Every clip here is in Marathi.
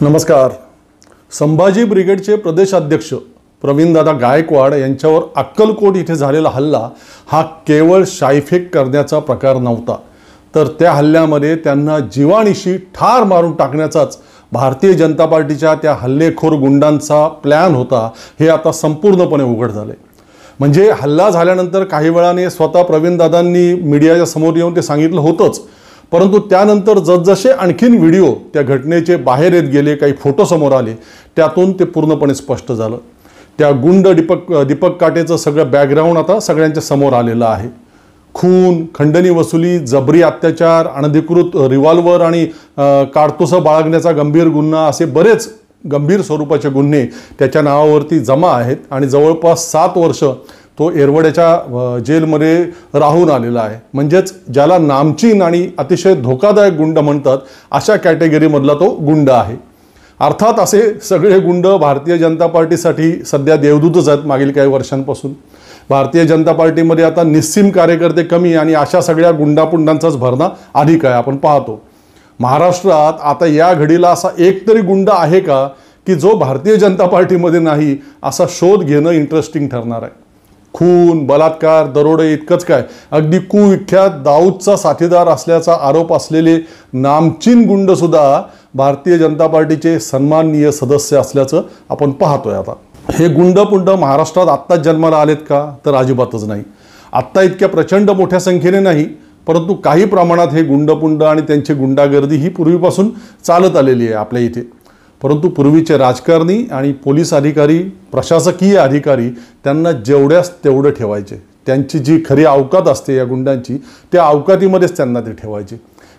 नमस्कार. संभाजी ब्रिगेडचे प्रदेशाध्यक्ष प्रवीणदादा गायकवाड यांच्यावर अक्कलकोट इथे झालेला हल्ला हा केवळ शाईफेक करण्याचा प्रकार नव्हता, तर त्या हल्ल्यामध्ये त्यांना जीवानिशी ठार मारून टाकण्याचाच भारतीय जनता पार्टीच्या त्या हल्लेखोर गुंडांचा प्लॅन होता, हे आता संपूर्णपणे उघड झाले. म्हणजे हल्ला झाल्यानंतर काही वेळाने स्वतः प्रवीणदादांनी मीडियाच्या समोर येऊन ते सांगितलं होतंच, परंतु त्यानंतर जसजसे आणखीन व्हिडिओ त्या घटनेचे बाहेर येत गेले, काही फोटो समोर आले, त्यातून ते पूर्णपणे स्पष्ट झालं. त्या गुंड दीपक काटेचं सगळं बॅकग्राऊंड आता सगळ्यांच्या समोर आलेलं आहे. खून, खंडणी वसुली, जबरी अत्याचार, अनधिकृत रिव्हॉल्वर आणि काडतुसं बाळगण्याचा गंभीर गुन्हा असे बरेच गंभीर स्वरूपाचे गुन्हे त्याच्या नावावरती जमा आहेत आणि जवळपास 7 वर्ष तो एरवड्याच्या जेलमध्ये राहून आलेला आहे. म्हणजेच ज्याला नामचीन आणि अतिशय धोकादायक गुंड म्हणतात अशा कॅटेगरीमधला तो गुंड आहे. अर्थात असे सगळे गुंड भारतीय जनता पार्टीसाठी सध्या देवदूतच आहेत. मागील काही वर्षांपासून भारतीय जनता पार्टीमध्ये आता निस्सीम कार्यकर्ते कमी आणि अशा सगळ्या गुंडापुंडांचाच भरणा अधिक आहे. आपण पाहतो महाराष्ट्रात आता या घडीला असा एक तरी गुंड आहे का की जो भारतीय जनता पार्टीमध्ये नाही, असा शोध घेणं इंटरेस्टिंग ठरणार आहे. खून, बलात्कार, दरोडे इतकंच काय, अगदी कुविख्यात दाऊदचा साथीदार असल्याचा आरोप असलेले नामचीन गुंडसुद्धा भारतीय जनता पार्टीचे सन्माननीय सदस्य असल्याचं आपण पाहतोय. आता हे गुंडपुंड महाराष्ट्रात आत्ताच जन्माला आलेत का, तर अजिबातच नाही. आत्ता इतक्या प्रचंड मोठ्या संख्येने नाही, परंतु काही प्रमाणात हे गुंडपुंड आणि त्यांची गुंडागर्दी ही पूर्वीपासून चालत आलेली आहे आपल्या इथे. परंतु पूर्वीचे राजकारणी आणि पोलीस अधिकारी, प्रशासकीय अधिकारी त्यांना जेवढ्यास तेवढं ठेवायचे. त्यांची जी खरी अवकात असते या गुंडांची, त्या अवकातीमध्येच त्यांना ते ठेवायचे.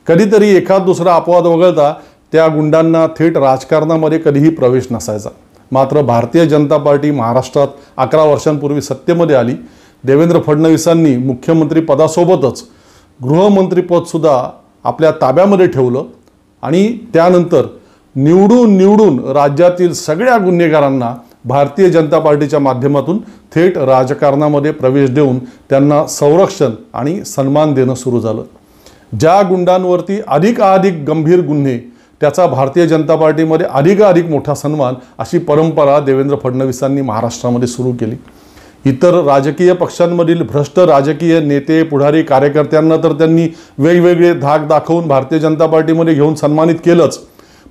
कधीतरी एखाद दुसरा अपवाद वगळता त्या गुंडांना थेट राजकारणामध्ये कधीही प्रवेश नसायचा. मात्र भारतीय जनता पार्टी महाराष्ट्रात 11 वर्षांपूर्वी सत्तेमध्ये आली. देवेंद्र फडणवीसांनी मुख्यमंत्री पदासोबतच गृहमंत्रीपदसुद्धा आपल्या ताब्यामध्ये ठेवलं आणि त्यानंतर निवडून राज्यातील सगळ्या गुन्हेगारांना भारतीय जनता पार्टीच्या माध्यमातून थेट राजकारणामध्ये प्रवेश देऊन त्यांना संरक्षण आणि सन्मान देणं सुरू झालं. ज्या गुंडांवरती अधिकाधिक गंभीर गुन्हे, त्याचा भारतीय जनता पार्टीमध्ये अधिकाधिक मोठा सन्मान, अशी परंपरा देवेंद्र फडणवीसांनी महाराष्ट्रामध्ये सुरू केली. इतर राजकीय पक्षांमधील भ्रष्ट राजकीय नेते, पुढारी, कार्यकर्त्यांना तर त्यांनी वेगवेगळे धाक दाखवून भारतीय जनता पार्टीमध्ये घेऊन सन्मानित केलंच,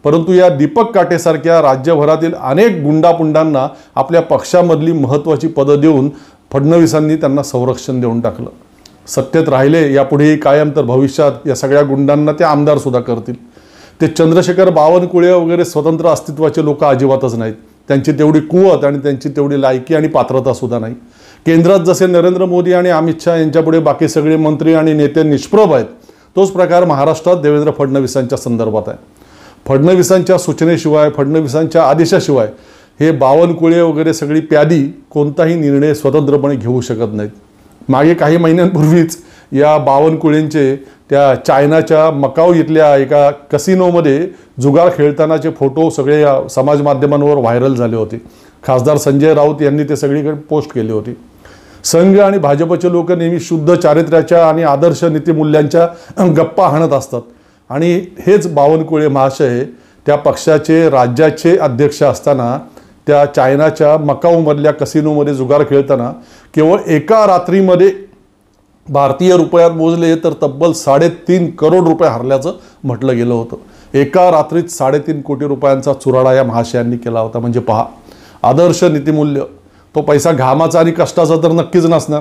परंतु या दीपक काटेसारख्या राज्यभरातील अनेक गुंडापुंडांना आपल्या पक्षामधली महत्त्वाची पदं देऊन फडणवीसांनी त्यांना संरक्षण देऊन टाकलं. सत्तेत राहिले यापुढेही कायम, तर भविष्यात या सगळ्या गुंडांना ते आमदारसुद्धा करतील. ते चंद्रशेखर बावनकुळे वगैरे स्वतंत्र अस्तित्वाचे लोक अजिबातच नाहीत. त्यांची तेवढी कुवत आणि त्यांची तेवढी लायकी आणि पात्रतासुद्धा नाही. केंद्रात जसे नरेंद्र मोदी आणि अमित शहा यांच्यापुढे बाकी सगळे मंत्री आणि नेते निष्प्रभ आहेत, तोच प्रकार महाराष्ट्रात देवेंद्र फडणवीसांच्या संदर्भात आहे. फडणवीसांच्या सूचनेशिवाय, फडणवीसांच्या आदेशाशिवाय हे बावनकुळे वगैरे सगळी प्यादी कोणताही निर्णय स्वतंत्रपणे घेऊ शकत नाहीत. मागे काही महिन्यांपूर्वीच या बावनकुळेंचे त्या चायनाच्या मकाऊ इथल्या एका कसिनोमध्ये जुगार खेळतानाचे फोटो सगळे समाज माध्यमांवर व्हायरल झाले होते. खासदार संजय राऊत यांनी ते सगळीकडे पोस्ट केले होते. संघ आणि भाजपचे लोक नेहमी शुद्ध चारित्र्याच्या आणि आदर्श नीतिमूल्यांच्या गप्पा हाणत असतात आणि हेच बावनकुळे महाशय त्या पक्षाचे राज्याचे अध्यक्ष असताना त्या चायनाच्या मकाऊमधल्या कसिनोमध्ये जुगार खेळताना केवळ एका रात्रीमध्ये भारतीय रुपयात मोजले तर तब्बल 3.5 करोड रुपये हरल्याचं म्हटलं गेलं होतं. एका रात्रीत 3.5 कोटी रुपयांचा चुराडा या महाशयांनी केला होता. म्हणजे पहा, आदर्श नीतिमूल्य, तो पैसा घामाचा आणि कष्टाचा तर नक्कीच नसणार.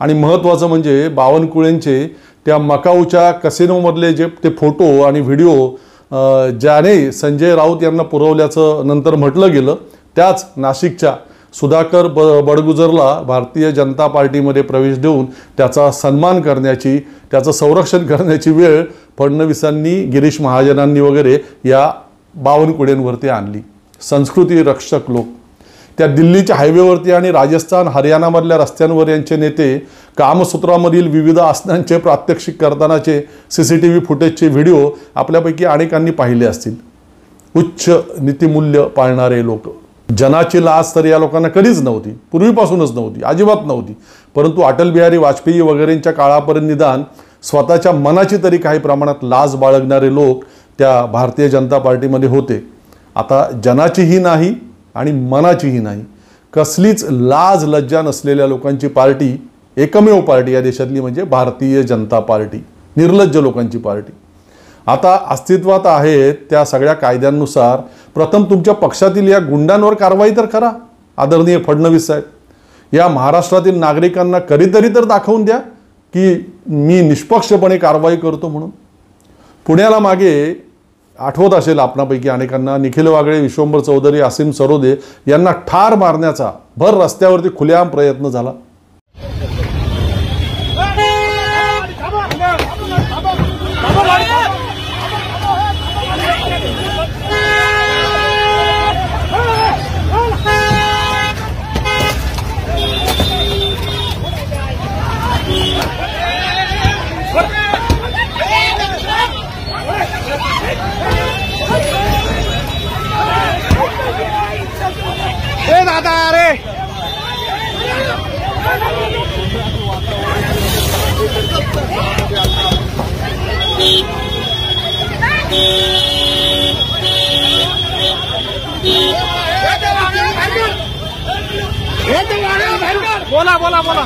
आणि महत्त्वाचं म्हणजे बावनकुळेंचे त्या मकाऊच्या कसिनोमधले जे ते फोटो आणि व्हिडिओ ज्याने संजय राऊत यांना पुरवल्याचं नंतर म्हटलं गेलं, त्याच नाशिकच्या सुधाकर बडगुजरला भारतीय जनता पार्टीमध्ये प्रवेश देऊन त्याचा सन्मान करण्याची, त्याचं संरक्षण करण्याची वेळ फडणवीसांनी, गिरीश महाजनांनी वगैरे या बावनकुळेंवरती आणली. संस्कृती रक्षक लोक, त्या दिल्लीच्या हायवेवरती आणि राजस्थान, हरियाणामधल्या रस्त्यांवर यांचे नेते कामसूत्रामधील विविध आसनांचे प्रात्यक्षिक करतानाचे CCTV फुटेजचे व्हिडिओ आपल्यापैकी अनेकांनी पाहिले असतील. उच्च नीतिमूल्य पाळणारे लोक. जनाची लाज तर या लोकांना कधीच नव्हती, पूर्वीपासूनच नव्हती, अजिबात नव्हती. परंतु अटल बिहारी वाजपेयी वगैरेंच्या काळापर्यंत निदान स्वतःच्या मनाची तरी काही प्रमाणात लाज बाळगणारे लोक त्या भारतीय जनता पार्टीमध्ये होते. आता जनाचीही नाही आणि मनाचीही नाही, कसलीच लाज लज्जा नसलेल्या लोकांची पार्टी, एकमेव पार्टी या देशातली म्हणजे भारतीय जनता पार्टी, निर्लज्ज लोकांची पार्टी. आता अस्तित्वात आहेत त्या सगळ्या कायद्यांनुसार प्रथम तुमच्या पक्षातील या गुंडांवर कारवाई तर करा आदरणीय फडणवीस साहेब. या महाराष्ट्रातील नागरिकांना कधीतरी तर दाखवून द्या की मी निष्पक्षपणे कारवाई करतो म्हणून. पुण्याला मागे आठवत असेल आपणापैकी अनेकांना, निखिल वागळे, विश्वंभर चौधरी, असीम सरोदे यांना ठार मारण्याचा भर रस्त्यावरती खुलेआम प्रयत्न झाला. बोला बोला बोला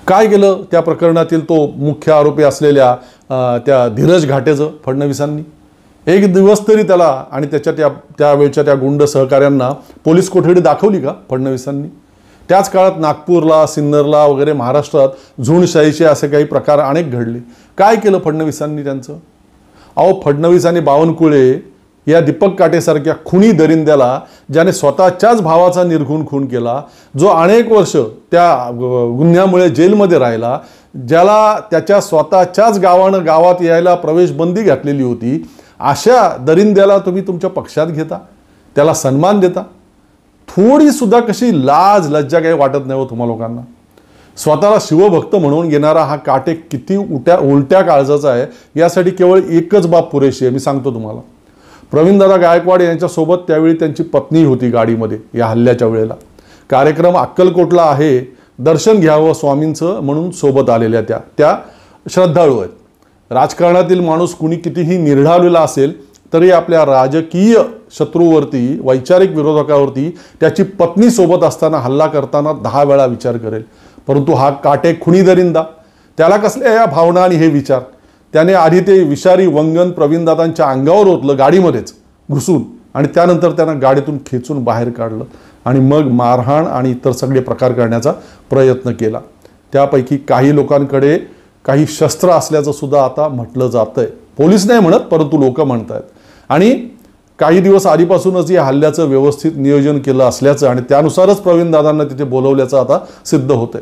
काय केलं त्या प्रकरणातील तो मुख्य आरोपी असलेल्या त्या धीरज घाटेचं फडणवीसांनी? एक दिवस तरी त्याला आणि त्याच्या त्यावेळच्या त्या गुंड सहकाऱ्यांना पोलीस कोठडी दाखवली का फडणवीसांनी? त्याच काळात नागपूरला, सिन्नरला वगैरे महाराष्ट्रात झुंडशाहीचे असे काही प्रकार अनेक घडले. काय केलं फडणवीसांनी त्यांचं? अहो, फडणवीस आणि बावनकुळे या दीपक काटेसारख्या खुनी दरिंद्याला, ज्याने स्वतःच्याच भावाचा निर्घुण खून केला, जो अनेक वर्ष त्या गुन्ह्यामुळे जेलमध्ये राहिला, ज्याला त्याच्या स्वतःच्याच गावात यायला प्रवेश बंदी घातलेली होती, अशा दरिंद्याला तुम्ही तुमच्या पक्षात घेता, त्याला सन्मान देता? थोडी सुद्धा कशी लाज लज्जा काही वाटत नाही हो तुम्हा लोकांना? स्वतःला शिवभक्त म्हणून घेणारा हा काटे किती उलट्या काळजाचा आहे यासाठी केवळ एकच बाब पुरेशी आहे. मी सांगतो तुम्हाला. प्रवीणदादा गायकवाड यांच्यासोबत त्यावेळी त्यांची पत्नी होती गाडीमध्ये या हल्ल्याच्या वेळेला. कार्यक्रम अक्कलकोटला आहे, दर्शन घ्यावं स्वामींचं म्हणून सोबत आलेल्या त्या श्रद्धाळू आहेत. राजकारणातील माणूस कुणी कितीही निर्ढावलेला असेल तरी आपल्या राजकीय शत्रूवरती, वैचारिक विरोधकावरती त्याची पत्नी सोबत असताना हल्ला करताना 10 वेळा विचार करेल. परंतु हा काटे खुनी दरिंदा, त्याला कसल्या या भावना आणि हे विचार? त्याने आधी ते विषारी वंगण प्रवीणदादांच्या अंगावर ओतलं गाडीमध्येच घुसून, आणि त्यानंतर त्यानं गाडीतून खेचून बाहेर काढलं आणि मग मारहाण आणि इतर सगळे प्रकार करण्याचा प्रयत्न केला. त्यापैकी काही लोकांकडे काही शस्त्र असल्याचं सुद्धा आता म्हटलं जातंय. पोलीस नाही म्हणत, परंतु लोक म्हणतात. आणि काही दिवस आधीपासूनच या हल्ल्याचं व्यवस्थित नियोजन केलं असल्याचं आणि त्यानुसारच प्रवीणदादांना तिथे बोलवल्याचं आता सिद्ध होतंय.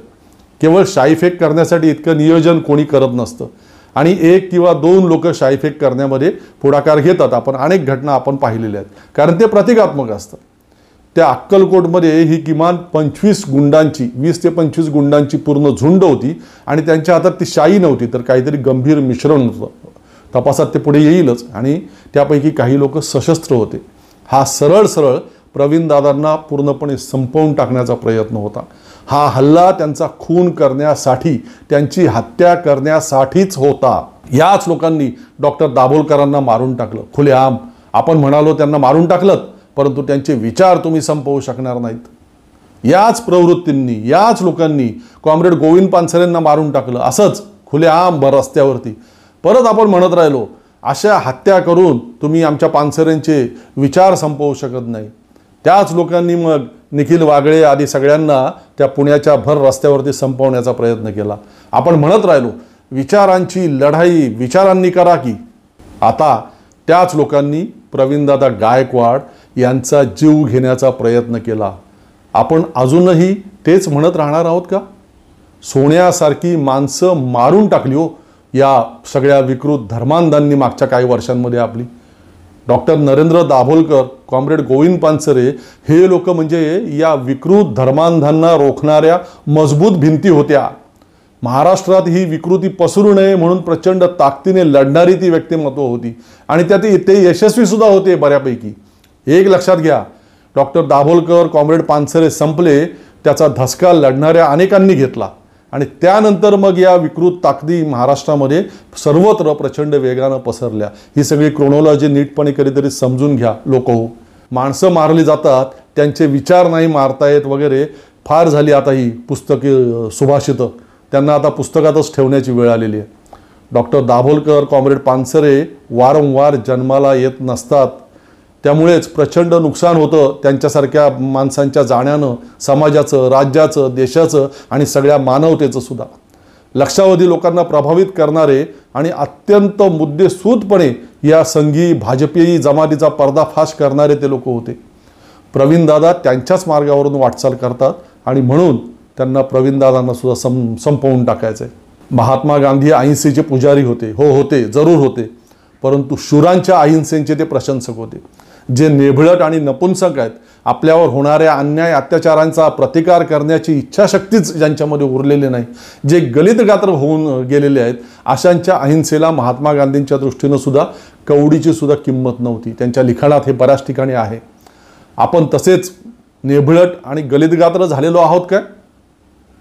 केवळ शाईफेक करण्यासाठी इतकं नियोजन कोणी करत नसतं आणि 1 किंवा 2 लोक शाईफेक करण्यामध्ये पुढाकार घेतात. आपण अनेक घटना आपण पाहिलेल्या आहेत, कारण ते प्रतिकात्मक असतं. त्या अक्कलकोटमध्ये ही किमान 25 गुंडांची, 20 ते 25 गुंडांची पूर्ण झुंड होती आणि त्यांच्या हातात ती शाई नव्हती तर काहीतरी गंभीर मिश्रण होतं. तपासात ते पुढे येईलच. आणि त्यापैकी काही लोक सशस्त्र होते. हा सरळ प्रवीणदादांना पूर्णपणे संपवून टाकण्याचा प्रयत्न होता. हा हल्ला त्यांचा खून करण्यासाठी, त्यांची हत्या करण्यासाठीच होता. याच लोकांनी डॉक्टर दाभोलकरांना मारून टाकलं खुलेआम. आपण म्हणालो त्यांना मारून टाकलं, परंतु त्यांचे विचार तुम्ही संपवू शकणार नाहीत. याच प्रवृत्तींनी, याच लोकांनी कॉम्रेड गोविंद पानसरेंना मारून टाकलं असंच खुलेआम रस्त्यावरती. परत आपण म्हणत राहिलो अशा हत्या करून तुम्ही आमच्या पानसरेंचे विचार संपवू शकत नाही. त्याच लोकांनी मग निखिल वागळे आदी सगळ्यांना त्या पुण्याच्या भर रस्त्यावरती संपवण्याचा प्रयत्न केला. आपण म्हणत राहिलो विचारांची लढाई विचारांनी करा की. आता त्याच लोकांनी प्रवीणदादा गायकवाड यांचा जीव घेण्याचा प्रयत्न केला. आपण अजूनही तेच म्हणत राहणार आहोत का? सोन्यासारखी माणसं मारून टाकली हो या सगळ्या विकृत धर्मांधांनी मागच्या काही वर्षांमध्ये आपली. डॉक्टर नरेंद्र दाभोलकर, कॉम्रेड गोविंद पानसरे हे लोक म्हणजे या विकृत धर्मांधांना रोखणाऱ्या मजबूत भिंती होत्या. महाराष्ट्रात ही विकृती पसरू नये म्हणून प्रचंड ताकदीने लढणारी ती व्यक्तिमत्व होती आणि त्यात ते यशस्वी सुद्धा होते बऱ्यापैकी. एक लक्षात घ्या, डॉक्टर दाभोलकर, कॉम्रेड पानसरे संपले, त्याचा धसका लढणाऱ्या अनेकांनी घेतला आणि त्यानंतर मग या विकृत ताकदी महाराष्ट्रामध्ये सर्वत्र प्रचंड वेगानं पसरल्या. ही सगळी क्रोनॉलॉजी नीटपणे कधीतरी समजून घ्या लोक हो. माणसं मारली जातात, त्यांचे विचार नाही मारतायत वगैरे. फार झाली आता ही पुस्तके सुभाषितं, त्यांना आता पुस्तकातच ठेवण्याची वेळ आलेली आहे. डॉक्टर दाभोलकर, कॉम्रेड पानसरे वारंवार जन्माला येत नसतात, त्यामुळेच प्रचंड नुकसान होतं त्यांच्यासारख्या माणसांच्या जाण्यानं, समाजाचं, राज्याचं, देशाचं आणि सगळ्या मानवतेचं सुद्धा. लक्षावधी लोकांना प्रभावित करणारे आणि अत्यंत मुद्देसूदपणे या संघी भाजपी जमातीचा पर्दाफाश करणारे ते लोक होते. प्रवीणदादा त्यांच्याच मार्गावरून वाटचाल करतात आणि म्हणून त्यांना प्रवीणदादांना सुद्धा संपवून टाकायचं आहे. महात्मा गांधी अहिंसेचे पुजारी होते, हो होते, जरूर होते, परंतु शूरांच्या अहिंसेचे ते प्रशंसक होते. जे नेभळट आणि नपुंसक आहेत, आपल्यावर होणाऱ्या अन्याय अत्याचारांचा प्रतिकार करण्याची इच्छाशक्तीच ज्यांच्यामध्ये उरलेली नाही, जे गलित गात्र होऊन गेलेले आहेत, अशांच्या अहिंसेला महात्मा गांधींच्या दृष्टीनं सुद्धा कवडीची सुद्धा किंमत नव्हती. त्यांच्या लिखाणात हे बऱ्याच ठिकाणी आहे. आपण तसेच नेभळट आणि गलित गात्र झालेलो आहोत काय?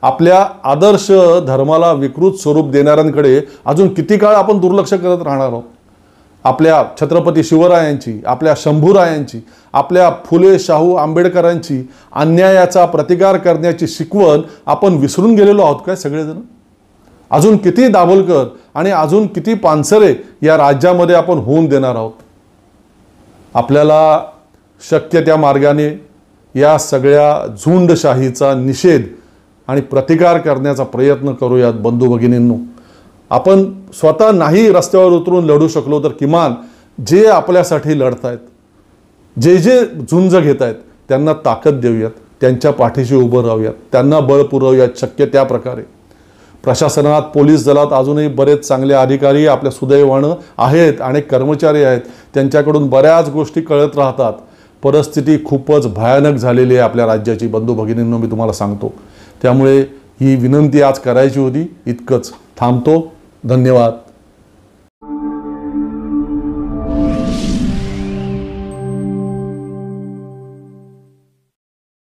आपल्या आदर्श धर्माला विकृत स्वरूप देणाऱ्यांकडे अजून किती काळ आपण दुर्लक्ष करत राहणार आहोत? आपल्या छत्रपती शिवरायांची, आपल्या शंभूरायांची, आपल्या फुले शाहू आंबेडकरांची अन्यायाचा प्रतिकार करण्याची शिकवण आपण विसरून गेलेलो आहोत काय सगळेजण? अजून किती दाभोलकर आणि अजून किती पानसरे या राज्यामध्ये आपण होऊन देणार आहोत? आपल्याला शक्य त्या मार्गाने या सगळ्या झुंडशाहीचा निषेध आणि प्रतिकार करण्याचा प्रयत्न करूयात बंधू भगिनींनो. आपण स्वतः नाही रस्त्यावर उतरून लढू शकलो तर किमान जे आपल्यासाठी लढतायत, जे जे झुंज घेत आहेत, त्यांना ताकद देऊयात, त्यांच्या पाठीशी उभं राहूयात, त्यांना बळ पुरवूयात शक्य त्या प्रकारे. प्रशासनात, पोलीस दलात अजूनही बरेच चांगले अधिकारी आपल्या सुदैवानं आहेत, अनेक कर्मचारी आहेत, त्यांच्याकडून बऱ्याच गोष्टी कळत राहतात. परिस्थिती खूपच भयानक झालेली आहे आपल्या राज्याची बंधू भगिनींनो, मी तुम्हाला सांगतो. त्यामुळे ही विनंती आज करायची होती. इतकंच, थांबतो. धन्यवाद.